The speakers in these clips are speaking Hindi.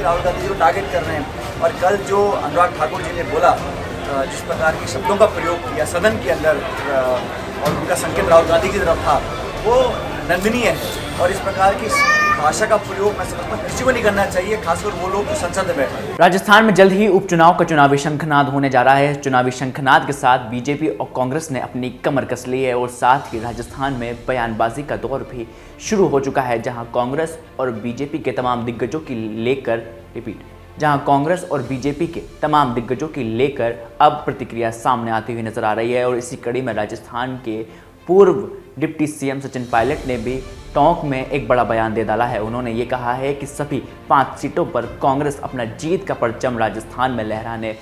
राहुल गांधी जी को टारगेट कर रहे हैं। और कल जो अनुराग ठाकुर जी ने बोला, जिस प्रकार के शब्दों का प्रयोग किया सदन के अंदर और उनका संकेत राहुल गांधी की तरफ था, वो निंदनीय है। और इस प्रकार की भाषा का प्रयोग मैं समझता हूँ किसी को नहीं करना चाहिए, खासकर वो लोग जो संसद में बैठे हैं। राजस्थान में जल्द ही उपचुनाव का चुनावी शंखनाद होने जा रहा है। चुनावी शंखनाद के साथ बीजेपी और कांग्रेस ने अपनी कमर कस ली है और साथ ही राजस्थान में बयानबाजी का दौर भी शुरू हो चुका है, जहां कांग्रेस और बीजेपी के तमाम दिग्गजों की लेकर अब प्रतिक्रिया सामने आती हुई नजर आ रही है। और इसी कड़ी में राजस्थान के पूर्व डिप्टी सीएम सचिन पायलट ने भी टोंक में एक बड़ा बयान दे डाला है। उन्होंने ये कहा है कि सभी 5 सीटों पर कांग्रेस अपना जीत का परचम राजस्थान में लहराने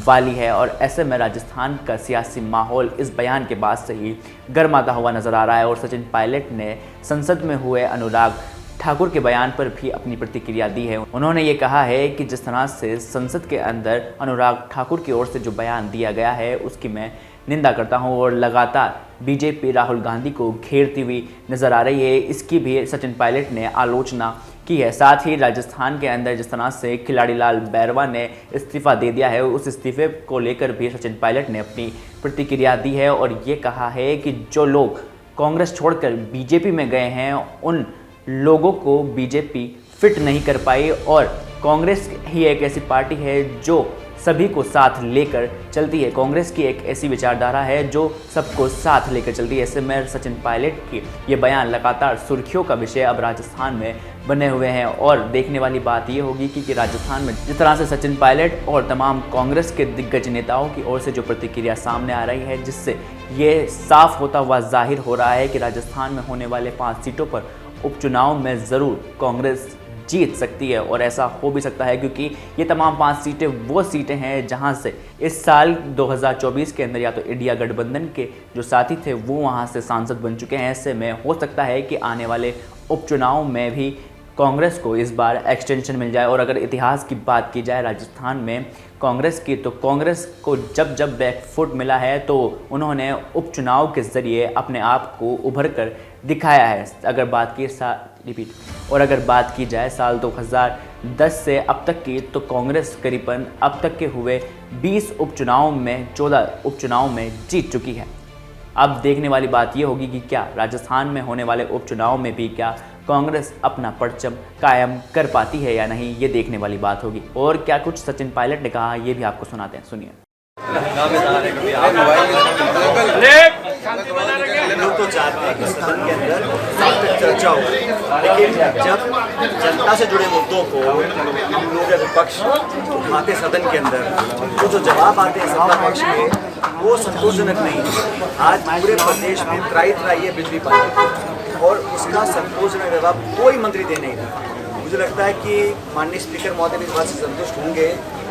वाली है। और ऐसे में राजस्थान का सियासी माहौल इस बयान के बाद से ही गर्माता हुआ नजर आ रहा है। और सचिन पायलट ने संसद में हुए अनुराग ठाकुर के बयान पर भी अपनी प्रतिक्रिया दी है। उन्होंने ये कहा है कि जिस तरह से संसद के अंदर अनुराग ठाकुर की ओर से जो बयान दिया गया है उसकी मैं निंदा करता हूं और लगातार बीजेपी राहुल गांधी को घेरती हुई नजर आ रही है, इसकी भी सचिन पायलट ने आलोचना की है। साथ ही राजस्थान के अंदर जिस तरह से खिलाड़ी लाल बैरवा ने इस्तीफा दे दिया है, उस इस्तीफे को लेकर भी सचिन पायलट ने अपनी प्रतिक्रिया दी है और ये कहा है कि जो लोग कांग्रेस छोड़कर बीजेपी में गए हैं उन लोगों को बीजेपी फिट नहीं कर पाई और कांग्रेस ही एक ऐसी पार्टी है जो सभी को साथ लेकर चलती है। कांग्रेस की एक ऐसी विचारधारा है जो सबको साथ लेकर चलती है। ऐसे में सचिन पायलट की ये बयान लगातार सुर्खियों का विषय अब राजस्थान में बने हुए हैं। और देखने वाली बात ये होगी कि राजस्थान में जिस तरह से सचिन पायलट और तमाम कांग्रेस के दिग्गज नेताओं की ओर से जो प्रतिक्रिया सामने आ रही है, जिससे ये साफ होता हुआ जाहिर हो रहा है कि राजस्थान में होने वाले 5 सीटों पर उपचुनाव में ज़रूर कांग्रेस जीत सकती है। और ऐसा हो भी सकता है क्योंकि ये तमाम 5 सीटें वो सीटें हैं जहां से इस साल 2024 के अंदर या तो इंडिया गठबंधन के जो साथी थे वो वहां से सांसद बन चुके हैं। ऐसे में हो सकता है कि आने वाले उपचुनाव में भी कांग्रेस को इस बार एक्सटेंशन मिल जाए। और अगर इतिहास की बात की जाए राजस्थान में कांग्रेस की, तो कांग्रेस को जब जब बैकफुट मिला है तो उन्होंने उपचुनाव के ज़रिए अपने आप को उभर कर दिखाया है। अगर बात की जाए साल 2010 से अब तक की, तो कांग्रेस करीबन अब तक के हुए 20 उपचुनाव में 14 उपचुनाव में जीत चुकी है। अब देखने वाली बात यह होगी कि क्या राजस्थान में होने वाले उपचुनाव में भी क्या कांग्रेस अपना परचम कायम कर पाती है या नहीं, ये देखने वाली बात होगी। और क्या कुछ सचिन पायलट ने कहा ये भी आपको सुनाते हैं, सुनिए। लोग तो चाहते हैं कि सदन के अंदर चर्चा हो, लेकिन जब जनता से जुड़े मुद्दों को हम लोग या विपक्ष उठाते सदन के अंदर तो जो जवाब आते हैं सत्ता पक्ष में वो संतोषजनक नहीं है। आज पूरे प्रदेश में त्राई है बिजली पानी और उसका संतोषजनक जवाब कोई मंत्री दे नहीं रहा। मुझे लगता है कि माननीय स्पीकर महोदय भी इस बात से संतुष्ट होंगे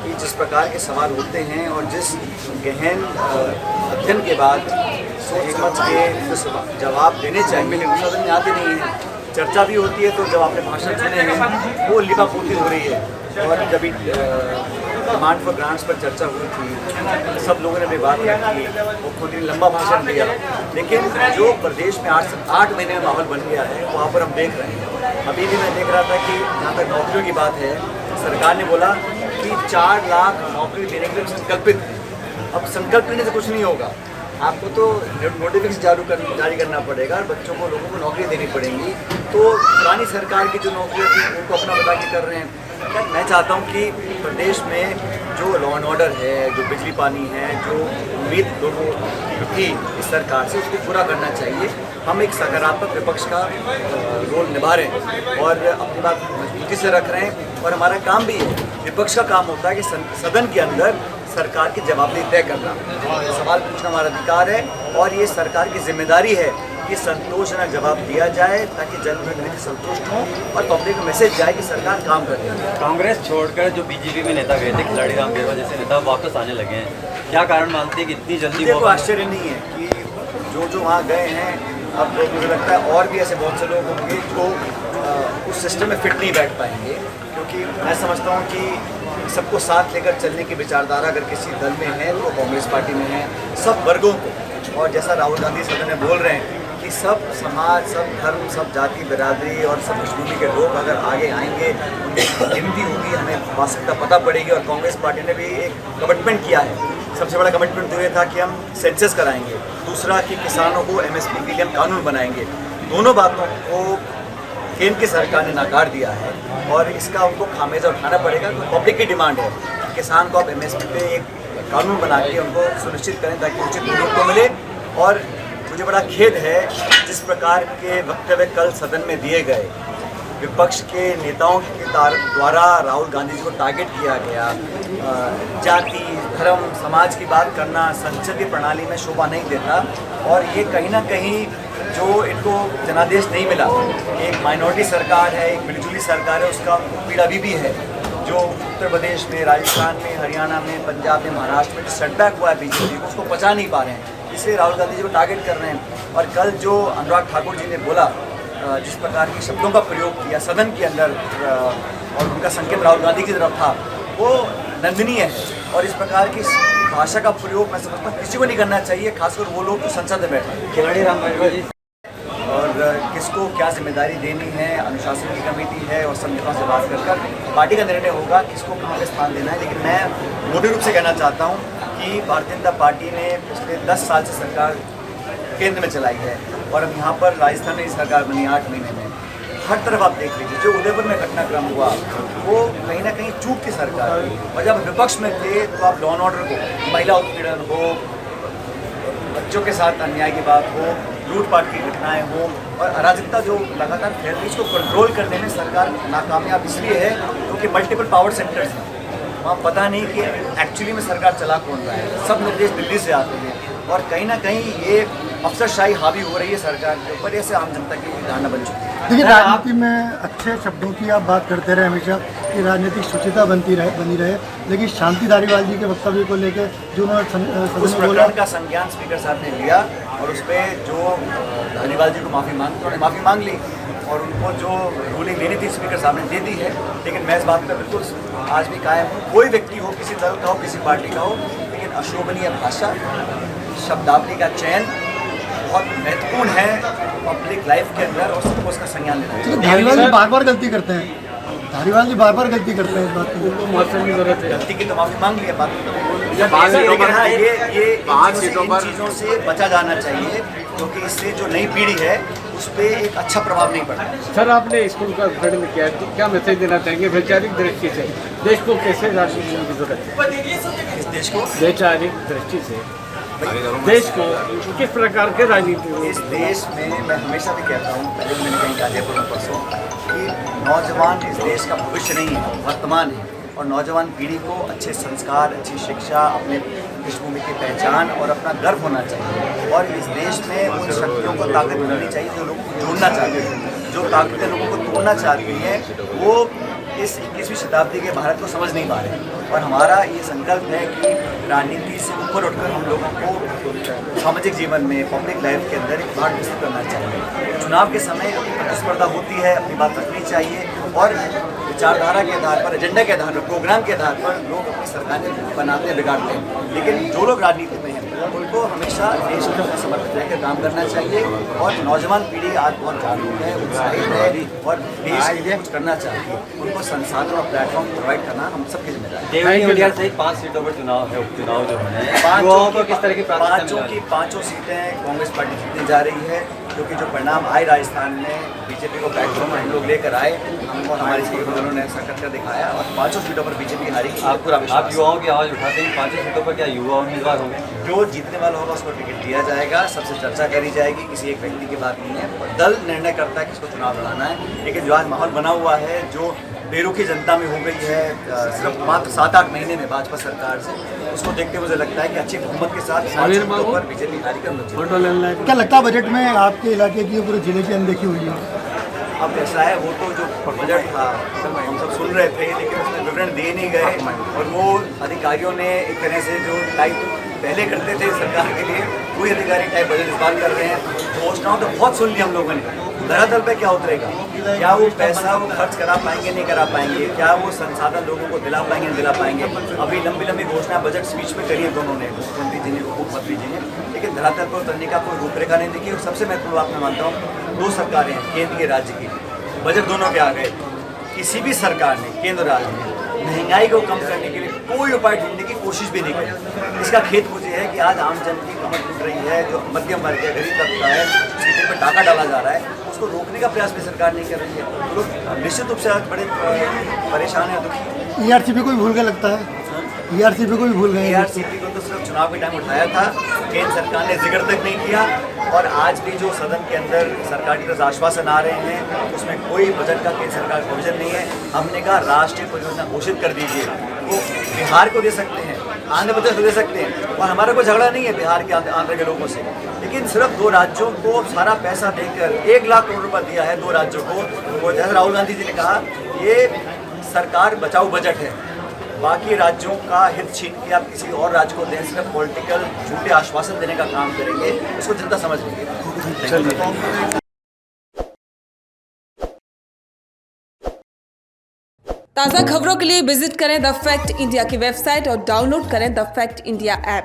कि जिस प्रकार के सवाल उठते हैं और जिस गहन अध्ययन के बाद सोच समझ के जवाब देने चाहिए सदन में आते नहीं हैं। चर्चा भी होती है तो जब आपने भाषण सुने हैं वो लिपापोती हो रही है। और जब डिमांड फॉर ग्रांट्स पर चर्चा हुई थी सब लोगों ने भी बात की, मुख्यमंत्री ने लंबा भाषण दिया, लेकिन जो प्रदेश में 8 महीने में माहौल बन गया है वहाँ पर हम देख रहे हैं। अभी भी मैं देख रहा था कि जहाँ तक नौकरियों की बात है, सरकार ने बोला कि 4 लाख नौकरी देने के लिए संकल्पित है। अब संकल्प लेने से कुछ नहीं होगा, आपको तो नोटिफिकेशन जारी करना पड़ेगा और बच्चों को लोगों को नौकरी देनी पड़ेंगी। तो पुरानी सरकार की जो नौकरियाँ थी उनको अपना बता के कर रहे हैं। मैं चाहता हूँ कि प्रदेश में जो लॉ एंड ऑर्डर है, जो बिजली पानी है, जो उम्मीद लोगों की थी इस सरकार से, उसको पूरा करना चाहिए। हम एक सकारात्मक विपक्ष का रोल निभा रहे हैं और अपनी बात मजबूती से रख रहे हैं। और हमारा काम भी है, विपक्ष का काम होता है कि सदन के अंदर सरकार की जवाबदेही तय करना, सवाल पूछना हमारा अधिकार है और ये सरकार की जिम्मेदारी है कि संतोषजनक जवाब दिया जाए ताकि जनप्रतिनिधि संतुष्ट हों और पब्लिक को मैसेज जाए कि सरकार काम कर रही है। कांग्रेस छोड़कर जो बीजेपी में नेता गए थे, खिलाड़ी राम बैरवा जैसे नेता वापस आने लगे हैं, क्या कारण मानते हैं कि इतनी जल्दी? देखो आश्चर्य नहीं है कि जो वहाँ गए हैं, अब मुझे लगता है और भी ऐसे बहुत से लोग होंगे जो उस सिस्टम में फिट नहीं बैठ पाएंगे, क्योंकि मैं समझता हूँ कि सबको साथ लेकर चलने की विचारधारा अगर किसी दल में है तो कांग्रेस पार्टी में है, सब वर्गों को। और जैसा राहुल गांधी सदन में बोल रहे हैं कि कि सब समाज, सब धर्म, सब जाति बिरादरी और सब पृष्ठभूमि के लोग अगर आगे आएंगे, उनकी गिनती होगी, हमें वास्तविकता पता पड़ेगी। और कांग्रेस पार्टी ने भी एक कमिटमेंट किया है। सबसे बड़ा कमिटमेंट तो ये था कि हम सेंसस कराएंगे, दूसरा कि किसानों को MSP के लिए हम कानून बनाएंगे। दोनों बातों को केंद्र की सरकार ने नकार दिया है और इसका उनको खामियाजा उठाना पड़ेगा। तो पब्लिक की डिमांड है कि किसान को आप MSP पे एक कानून बना के उनको सुनिश्चित करें ताकि उचित मूल्य को मिले। और मुझे बड़ा खेद है जिस प्रकार के वक्तव्य कल सदन में दिए गए, विपक्ष के नेताओं के द्वारा राहुल गांधी जी को टारगेट किया गया। जाति, धर्म, समाज की बात करना संसदीय प्रणाली में शोभा नहीं देता। और ये कहीं ना कहीं जो इनको जनादेश नहीं मिला, एक माइनॉरिटी सरकार है, एक मिलीजुली सरकार है, उसका पीड़ा अभी भी है। जो उत्तर प्रदेश में, राजस्थान में, हरियाणा में, पंजाब में, महाराष्ट्र में जो सेटबैक हुआ है बीजेपी को, उसको पचा नहीं पा रहे हैं, इसलिए राहुल गांधी जी को टारगेट कर रहे हैं। और कल जो अनुराग ठाकुर जी ने बोला, जिस प्रकार के शब्दों का प्रयोग किया सदन के अंदर और उनका संकेत राहुल गांधी की तरफ था, वो निंदनीय है। और इस प्रकार की भाषा का प्रयोग मैं समझता हूँ किसी को नहीं करना चाहिए, खासकर वो लोग जो संसद में बैठे हैं। खिलाड़ी राम बिरवा जी और किसको क्या जिम्मेदारी देनी है, अनुशासन की कमेटी है और सब नेताओं से बात कर पार्टी का निर्णय होगा किसको कहाँ पे स्थान देना है। लेकिन मैं मोटे रूप से कहना चाहता हूँ कि भारतीय जनता पार्टी ने पिछले 10 साल से सरकार केंद्र में चलाई है और अब यहाँ पर राजस्थान में सरकार बनी 8 महीने में। हर तरफ आप देख लीजिए, जो उदयपुर में घटनाक्रम हुआ वो कहीं ना कहीं चूक की सरकार थी। और जब विपक्ष में थे तो आप लॉ एंड ऑर्डर को, महिला उत्पीड़न हो, बच्चों के साथ अन्याय की बात हो, लूटपाट की घटनाएं हो और अराजकता जो लगातार फैल रही है, इसको कंट्रोल करने में सरकार नाकामयाब इसलिए है क्योंकि मल्टीपल पावर सेंटर्स हैं। वहाँ पता नहीं कि एक्चुअली में सरकार चला कौन रहा है, सब निर्देश दिल्ली से आते हैं और कहीं ना कहीं ये अफसरशाही हावी हो रही है सरकार के ऊपर। ऐसे आम जनता की धारणा बन चुकी है। देखिए, राजनीति में अच्छे शब्दों की आप बात करते रहे हमेशा कि राजनीतिक शुचिता बनी रहे, लेकिन शांति धारीवाल जी के वक्तव्य को लेकर जो उन्होंने उस प्रकरण का संज्ञान स्पीकर साहब ने लिया और उस पर जो धारीवाल जी को माफ़ी मांगी, उन्होंने माफ़ी मांग ली और उनको जो रूलिंग लेनी थी स्पीकर साहब ने दे दी है। लेकिन मैं इस बात पर बिल्कुल आज भी कायम हूँ, कोई व्यक्ति हो, किसी दल का हो, किसी पार्टी का हो, लेकिन अशोभनीय भाषा, शब्दावली का चयन बहुत महत्वपूर्ण है पब्लिक लाइफ के अंदर और सबको उसका संज्ञान लेना चाहिए। धारीवाल जी बार बार गलती करते हैं, धारीवाल जी बार बार गलती करते हैं, इस बात की गलती की तो माफी मांग लिया, बात लेकिन हाँ ये इन चीज़ों से बचा जाना चाहिए क्योंकि इससे जो नई पीढ़ी है उस पर एक अच्छा प्रभाव नहीं पड़ता। सर, आपने स्कूल का उद्घाटन किया है, तो क्या मैसेज देना चाहेंगे वैचारिक दृष्टि से देश को कैसे राजनीति की जरूरत है? इस देश को वैचारिक दृष्टि से देश को किस प्रकार के राजनीति इस देश में मैं हमेशा भी कहता हूँ, पहले भी मैंने कहीं गाजीपुर में परसों कि नौजवान इस देश का भविष्य नहीं है, वर्तमान है। और नौजवान पीढ़ी को अच्छे संस्कार, अच्छी शिक्षा, अपने पृष्ठभूमि की पहचान और अपना गर्व होना चाहिए। और इस देश में उन शक्तियों को ताकत मिलनी चाहिए जो लोगों को जोड़ना चाहते हैं। जो ताकतें लोगों को तोड़ना चाहती हैं वो इस 21वीं शताब्दी के भारत को समझ नहीं पा रहे। और हमारा ये संकल्प है कि राजनीति से ऊपर उठकर हम लोगों को सामाजिक जीवन में, पब्लिक लाइफ के अंदर एक भाग विकसित करना चाहिए। चुनाव के समय अपनी प्रतिस्पर्धा होती है, अपनी बात रखनी चाहिए और विचारधारा के आधार पर, एजेंडा के आधार पर, प्रोग्राम के आधार पर लोग अपनी सरकारें बनाते हैं, बिगाड़ते हैं। लेकिन जो लोग राजनीति में हैं उनको हमेशा देश के प्रति समर्पित रहकर काम करना चाहिए। और नौजवान पीढ़ी आज बहुत जागरूक है, उत्साहित है और देश के लिए कुछ करना चाहिए। उनको संसाधन और प्लेटफॉर्म प्रोवाइड करना हम सबकी जिम्मेदारी है। देवरी इंडिया सहित 5 सीटों पर चुनाव है, उपचुनाव जो होने हैं, युवाओं को किस तरह की प्राथमिकता मिलेगी? पाँचों सीटें कांग्रेस पार्टी जीतने जा रही है क्योंकि जो परिणाम आए राजस्थान में, बीजेपी को बैकग्राउंड में हम लोग लेकर आए, हमको हमारे स्टेकहोल्डरों ने ऐसा करके दिखाया और 5 सीटों पर बीजेपी हारी। आप युवाओं की आवाज़ उठाते हैं, 5 सीटों पर क्या युवा उम्मीदवार होंगे? जो जीतने वाला होगा उसको टिकट दिया जाएगा, सबसे चर्चा करी जाएगी, किसी एक व्यक्ति की बात नहीं है। दल निर्णय करता है किसको चुनाव लड़ाना है। लेकिन जो आज माहौल बना हुआ है, जो बेरुखी जनता में हो गई है सिर्फ मात्र 7-8 महीने में भाजपा सरकार से, उसको देखते हुए मुझे लगता है कि अच्छी बहुमत के साथ पर बीजेपी हारी कर। क्या लगता है बजट में आपके इलाके की पूरे जिले की अनदेखी हुई है? अब ऐसा है, वो तो जो बजट था हम सब सुन रहे थे लेकिन उसमें विवरण दिए नहीं गए और वो अधिकारियों ने एक तरह से जो टाइप पहले करते थे सरकार के लिए वही अधिकारी टाइप बजट इस बार कर रहे हैं। घोषणाओं तो बहुत सुन ली हम लोगों ने, धरातल पे क्या उतरेगा, क्या वो पैसा वो खर्च करा पाएंगे नहीं करा पाएंगे, क्या वो संसाधन लोगों को दिला पाएंगे नहीं दिला पाएंगे। अभी लंबी लंबी घोषणा बजट स्पीच में करी है दोनों ने, मुख्यमंत्री जी ने, उप मुख्यमंत्री जी ने, लेकिन धरातल पर उतरने का कोई रूपरेखा नहीं देखी। और सबसे महत्वपूर्ण बात मैं मानता हूँ, 2 सरकारें हैं, केंद्र की राज्य की, बजट दोनों के आ गए। किसी भी सरकार ने, केंद्र राज्य ने, महंगाई को कम करने के लिए कोई उपाय ढूंढने की कोशिश भी नहीं करी। इसका खेद मुझे है कि आज आम जन की कमर टूट रही है, जो मध्यम वर्ग है, गरीब तबका है, उसके दिल पर डाका डाला जा रहा है, उसको रोकने का प्रयास भी सरकार नहीं कर रही है। लोग निश्चित रूप से आज बड़े परेशान हैं, दुखी। ERCP को भी भूल के लगता है, ERCP को भी भूल गए हैं। ERCP को तो सिर्फ चुनाव के टाइम उठाया था, केंद्र सरकार ने जिक्र तक नहीं किया। और आज भी जो सदन के अंदर सरकार की तरफ आश्वासन आ रहे हैं, उसमें कोई बजट का केंद्र सरकार प्रोविजन नहीं है। हमने कहा राष्ट्रीय परियोजना घोषित कर दीजिए, वो बिहार को दे सकते हैं, आंध्र प्रदेश को दे सकते हैं, और हमारा कोई झगड़ा नहीं है बिहार के आंध्र के लोगों से, लेकिन सिर्फ 2 राज्यों को सारा पैसा देकर 1 लाख करोड़ रुपये दिया है 2 राज्यों को। वो जैसे राहुल गांधी जी ने कहा, ये सरकार बचाओ बजट है, बाकी राज्यों का हित छीन के आप किसी और राज्य को दें, सिर्फ पॉलिटिकल झूठे आश्वासन देने का काम करेंगे, उसको जनता समझ लेगी। ताज़ा खबरों के लिए विजिट करें द फैक्ट इंडिया की वेबसाइट और डाउनलोड करें द फैक्ट इंडिया ऐप।